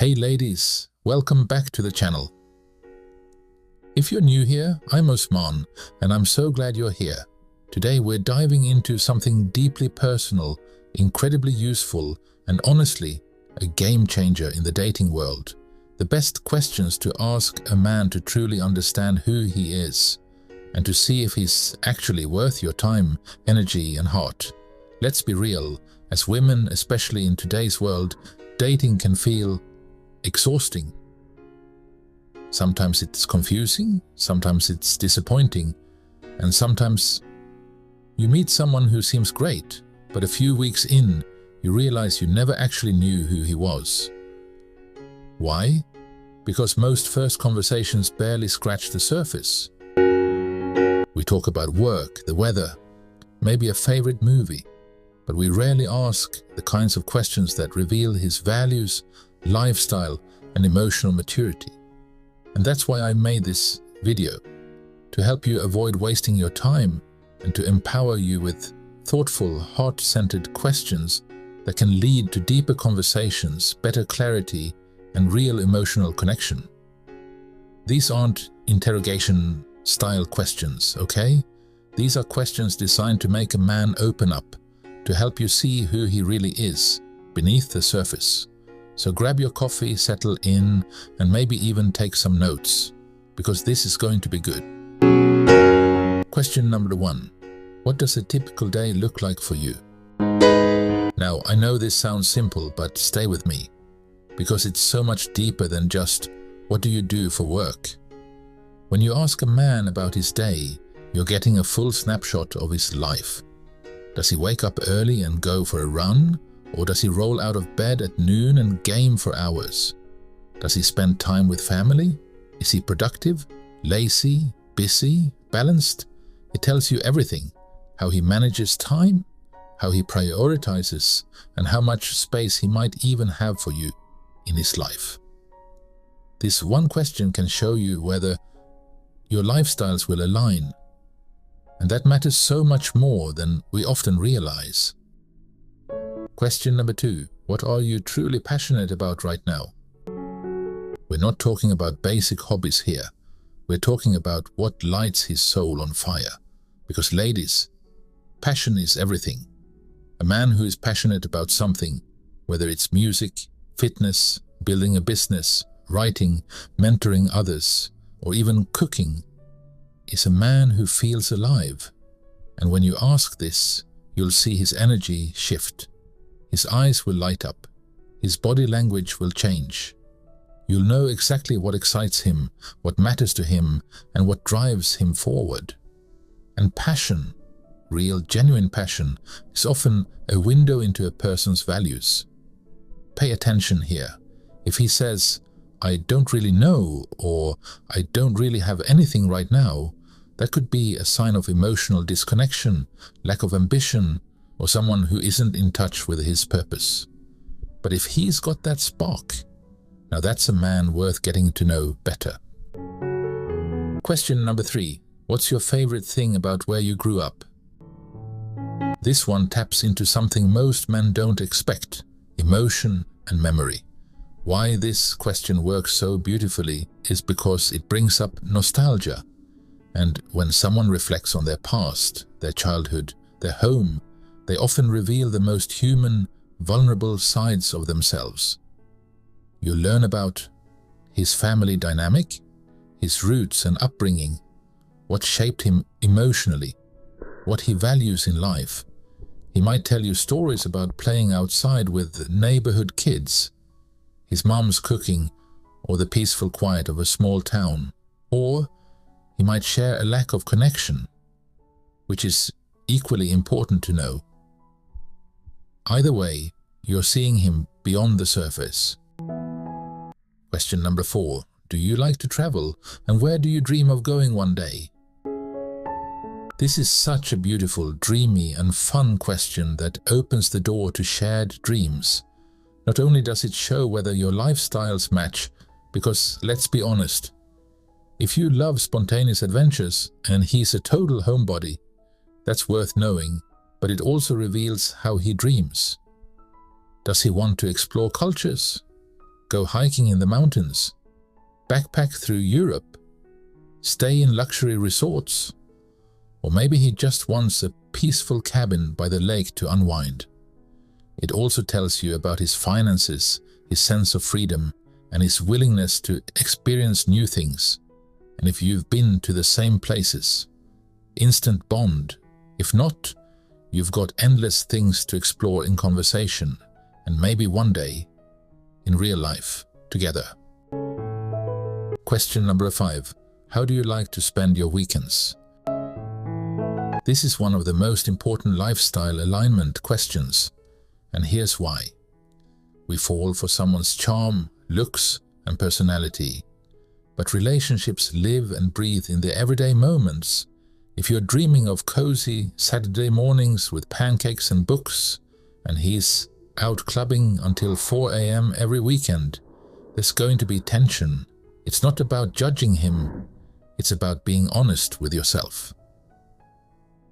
Hey ladies, welcome back to the channel. If you're new here, I'm Osman and I'm so glad you're here. Today we're diving into something deeply personal, incredibly useful, and honestly, a game changer in the dating world. The best questions to ask a man to truly understand who he is and to see if he's actually worth your time, energy, and heart. Let's be real, as women, especially in today's world, dating can feel exhausting. Sometimes it's confusing, sometimes it's disappointing, and sometimes you meet someone who seems great, but a few weeks in, you realize you never actually knew who he was. Why? Because most first conversations barely scratch the surface. We talk about work, the weather, maybe a favorite movie, but we rarely ask the kinds of questions that reveal his values, lifestyle, and emotional maturity. And that's why I made this video, to help you avoid wasting your time and to empower you with thoughtful, heart-centered questions that can lead to deeper conversations, better clarity, and real emotional connection. These aren't interrogation-style questions, okay? These are questions designed to make a man open up, to help you see who he really is beneath the surface. So grab your coffee, settle in, and maybe even take some notes, because this is going to be good. Question number 1. What does a typical day look like for you? Now, I know this sounds simple, but stay with me, because it's so much deeper than just, what do you do for work? When you ask a man about his day, you're getting a full snapshot of his life. Does he wake up early and go for a run? Or does he roll out of bed at noon and game for hours? Does he spend time with family? Is he productive, lazy, busy, balanced? It tells you everything. How he manages time, how he prioritizes, and how much space he might even have for you in his life. This one question can show you whether your lifestyles will align. And that matters so much more than we often realize. Question number 2. What are you truly passionate about right now? We're not talking about basic hobbies here. We're talking about what lights his soul on fire. Because ladies, passion is everything. A man who is passionate about something, whether it's music, fitness, building a business, writing, mentoring others, or even cooking, is a man who feels alive. And when you ask this, you'll see his energy shift. His eyes will light up. His body language will change. You'll know exactly what excites him, what matters to him, and what drives him forward. And passion, real, genuine passion, is often a window into a person's values. Pay attention here. If he says, I don't really know, or I don't really have anything right now, that could be a sign of emotional disconnection, lack of ambition, or someone who isn't in touch with his purpose. But if he's got that spark, now that's a man worth getting to know better. Question number 3. What's your favorite thing about where you grew up? This one taps into something most men don't expect: emotion and memory. Why this question works so beautifully is because it brings up nostalgia. And when someone reflects on their past, their childhood, their home, they often reveal the most human, vulnerable sides of themselves. You learn about his family dynamic, his roots and upbringing, what shaped him emotionally, what he values in life. He might tell you stories about playing outside with neighborhood kids, his mom's cooking, or the peaceful quiet of a small town. Or he might share a lack of connection, which is equally important to know. Either way, you're seeing him beyond the surface. Question number 4. Do you like to travel, and where do you dream of going one day? This is such a beautiful, dreamy, and fun question that opens the door to shared dreams. Not only does it show whether your lifestyles match, because let's be honest, if you love spontaneous adventures and he's a total homebody, that's worth knowing, but it also reveals how he dreams. Does he want to explore cultures, go hiking in the mountains, backpack through Europe, stay in luxury resorts, or maybe he just wants a peaceful cabin by the lake to unwind. It also tells you about his finances, his sense of freedom, and his willingness to experience new things. And if you've been to the same places, instant bond. If not, you've got endless things to explore in conversation, and maybe one day, in real life, together. Question number 5. How do you like to spend your weekends? This is one of the most important lifestyle alignment questions, and here's why. We fall for someone's charm, looks, and personality. But relationships live and breathe in the everyday moments. If you're dreaming of cozy Saturday mornings with pancakes and books, and he's out clubbing until 4 a.m. every weekend, there's going to be tension. It's not about judging him, it's about being honest with yourself.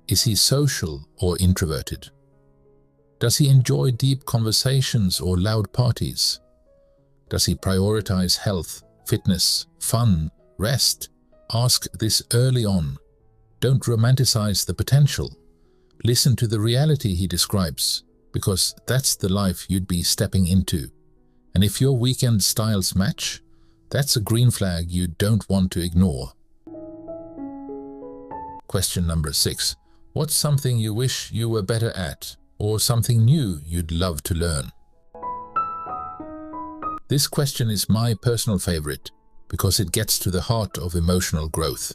Is he social or introverted? Does he enjoy deep conversations or loud parties? Does he prioritize health, fitness, fun, rest? Ask this early on. Don't romanticize the potential. Listen to the reality he describes, because that's the life you'd be stepping into. And if your weekend styles match, that's a green flag you don't want to ignore. Question number 6. What's something you wish you were better at, or something new you'd love to learn? This question is my personal favorite because it gets to the heart of emotional growth.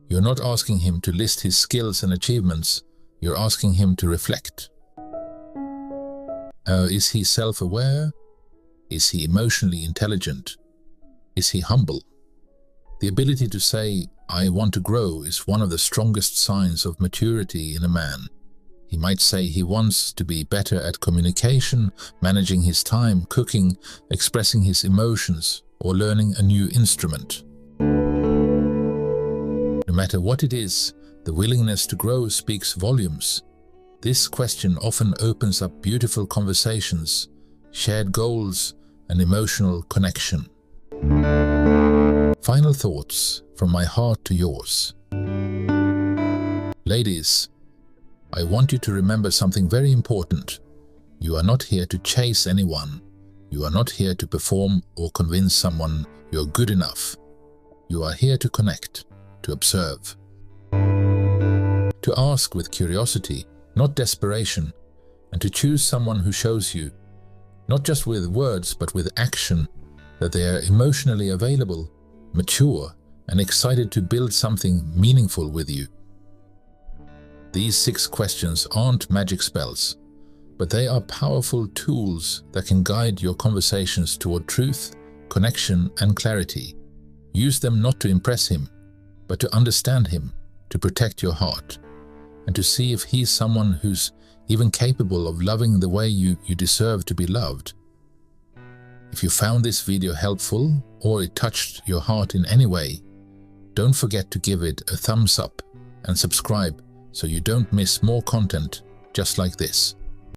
You're not asking him to list his skills and achievements, you're asking him to reflect. Is he self-aware? Is he emotionally intelligent? Is he humble? The ability to say, "I want to grow," is one of the strongest signs of maturity in a man. He might say he wants to be better at communication, managing his time, cooking, expressing his emotions, or learning a new instrument. No matter what it is, the willingness to grow speaks volumes. This question often opens up beautiful conversations, shared goals, and emotional connection. Final thoughts from my heart to yours. Ladies, I want you to remember something very important. You are not here to chase anyone. You are not here to perform or convince someone you're good enough. You are here to connect, to observe. To ask with curiosity, not desperation, and to choose someone who shows you, not just with words but with action, that they are emotionally available, mature, and excited to build something meaningful with you. These 6 questions aren't magic spells, but they are powerful tools that can guide your conversations toward truth, connection, and clarity. Use them not to impress him, but to understand him, to protect your heart, and to see if he's someone who's even capable of loving the way you deserve to be loved. If you found this video helpful or it touched your heart in any way, don't forget to give it a thumbs up and subscribe so you don't miss more content just like this.